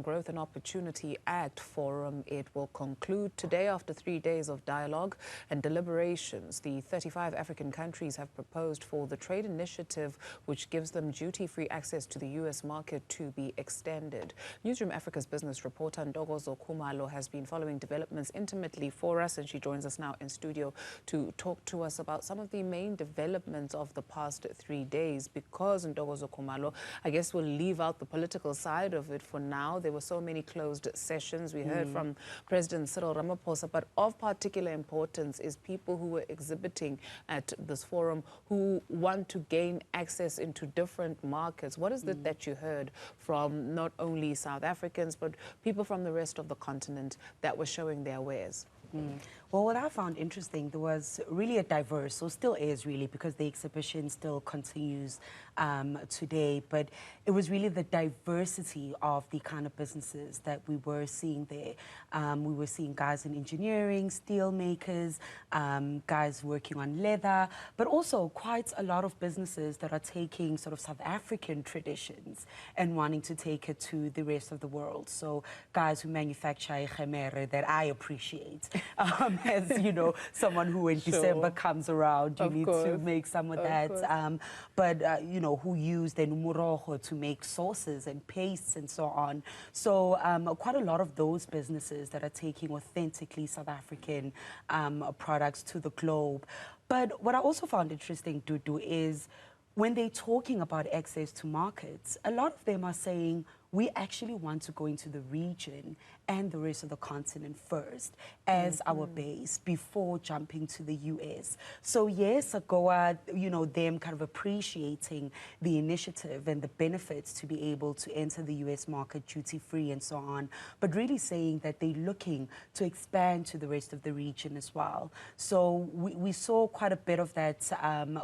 Growth and Opportunity Act Forum. It will conclude today after 3 days of dialogue and deliberations. The 35 African countries have proposed for the trade initiative, which gives them duty-free access to the U.S. market, to be extended. Newzroom Africa's business reporter Ntokozo Khumalo has been following developments intimately for us, and she joins us now in studio to talk to us about some of the main developments of the past 3 days. Because Ntokozo Khumalo, I guess we'll leave out the political side of it for now. There were so many closed sessions. We heard from President Cyril Ramaphosa, but of particular importance is people who were exhibiting at this forum who want to gain access into different markets. What is it that you heard from not only South Africans, but people from the rest of the continent that were showing their wares? Well, what I found interesting, there was really a diverse, so still is really, because the exhibition still continues today, but it was really the diversity of the kind of businesses that we were seeing there. We were seeing guys in engineering, steel makers, guys working on leather, but also quite a lot of businesses that are taking sort of South African traditions and wanting to take it to the rest of the world. So guys who manufacture khemere that I appreciate. As you know, someone who in December comes around, you need to make some of that. But you know, who use the moroho to make sauces and pastes and so on. So quite a lot of those businesses that are taking authentically South African products to the globe. But what I also found interesting, Dudu, is when they're talking about access to markets, a lot of them are saying, we actually want to go into the region and the rest of the continent first as our base before jumping to the US. So yes, AGOA, you know, them kind of appreciating the initiative and the benefits to be able to enter the US market duty-free and so on, but really saying that they're looking to expand to the rest of the region as well. So we saw quite a bit of that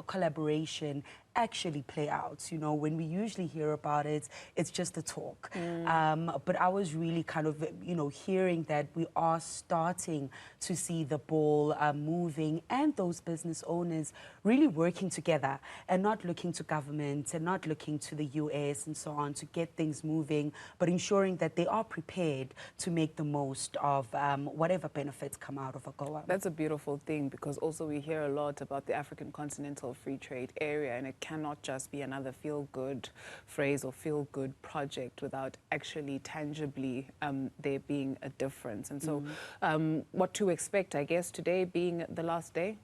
collaboration actually play out. You know, when we usually hear about it, it's just a talk. But I was really kind of, you know, hearing that we are starting to see the ball moving, and those business owners really working together and not looking to government and not looking to the US and so on to get things moving, but ensuring that they are prepared to make the most of whatever benefits come out of AGOA. That's a beautiful thing, because also we hear a lot about the African Continental Free Trade Area, and it cannot just be another feel-good phrase or feel-good project without actually tangibly there being a difference. And so what to expect, I guess, today being the last day?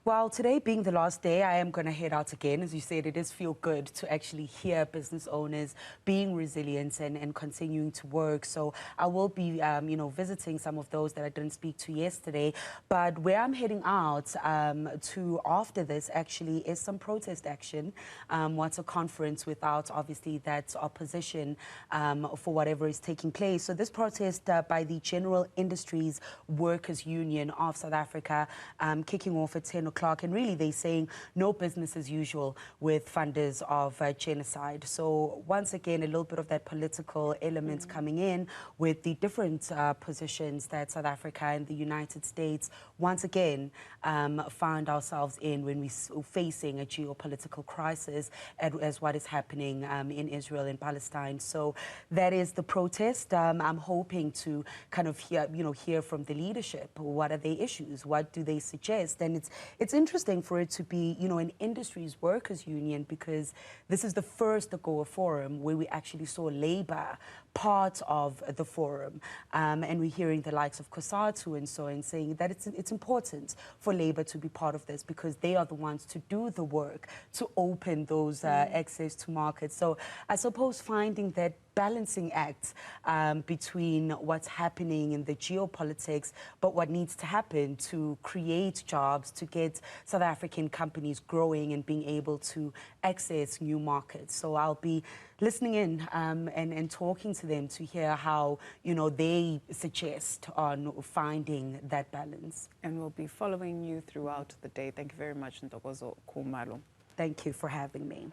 Well, today being the last day, I am going to head out again. As you said, it does feel good to actually hear business owners being resilient and continuing to work. So I will be, you know, visiting some of those that I didn't speak to yesterday. But where I'm heading out to after this actually is some protest action. What's a conference without obviously that opposition for whatever is taking place. So this protest by the General Industries Workers Union of South Africa kicking off at 10 o'clock, and really they're saying no business as usual with funders of genocide. So once again, a little bit of that political element coming in with the different positions that South Africa and the United States once again found ourselves in when we're facing a geopolitical crisis as what is happening in Israel and Palestine. So that is the protest. I'm hoping to kind of hear from the leadership. What are their issues? What do they suggest? And it's interesting for it to be, you know, an industries workers union, because this is the first AGOA Forum where we actually saw labor part of the forum, and we're hearing the likes of COSATU and so on saying that it's important for labor to be part of this, because they are the ones to do the work to open those access to markets. So I suppose finding that balancing act between what's happening in the geopolitics, but what needs to happen to create jobs, to get South African companies growing and being able to access new markets. So I'll be listening in and talking to them to hear how, you know, they suggest on finding that balance. And we'll be following you throughout the day. Thank you very much, Ntokozo Khumalo. Thank you for having me.